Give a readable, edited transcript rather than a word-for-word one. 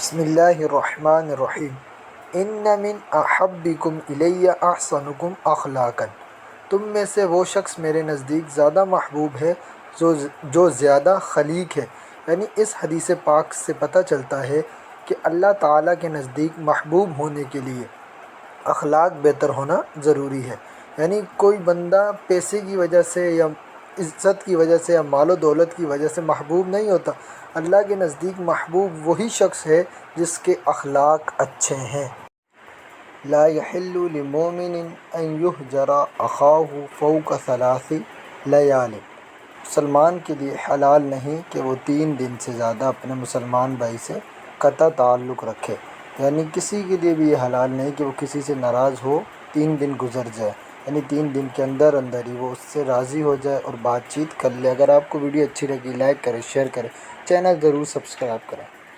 بسم اللہ الرحمن الرحیم۔ ان من احبکم الی احسنکم اخلاقا، تم میں سے وہ شخص میرے نزدیک زیادہ محبوب ہے جو زیادہ خلیق ہے۔ یعنی اس حدیث پاک سے پتہ چلتا ہے کہ اللہ تعالیٰ کے نزدیک محبوب ہونے کے لیے اخلاق بہتر ہونا ضروری ہے۔ یعنی کوئی بندہ پیسے کی وجہ سے یا عزت کی وجہ سے یا مال و دولت کی وجہ سے محبوب نہیں ہوتا۔ اللہ کے نزدیک محبوب وہی شخص ہے جس کے اخلاق اچھے ہیں۔ لا يحل لمؤمن ان يهجر اخاه فوق 3 لیال، مسلمان کے لیے حلال نہیں کہ وہ 3 دن سے زیادہ اپنے مسلمان بھائی سے قطع تعلق رکھے۔ یعنی کسی کے لیے بھی یہ حلال نہیں کہ وہ کسی سے ناراض ہو، 3 دن گزر جائے، یعنی 3 دن کے اندر ہی وہ اس سے راضی ہو جائے اور بات چیت کر لے۔ اگر آپ کو ویڈیو اچھی لگی لائک کریں، شیئر کریں، چینل ضرور سبسکرائب کریں۔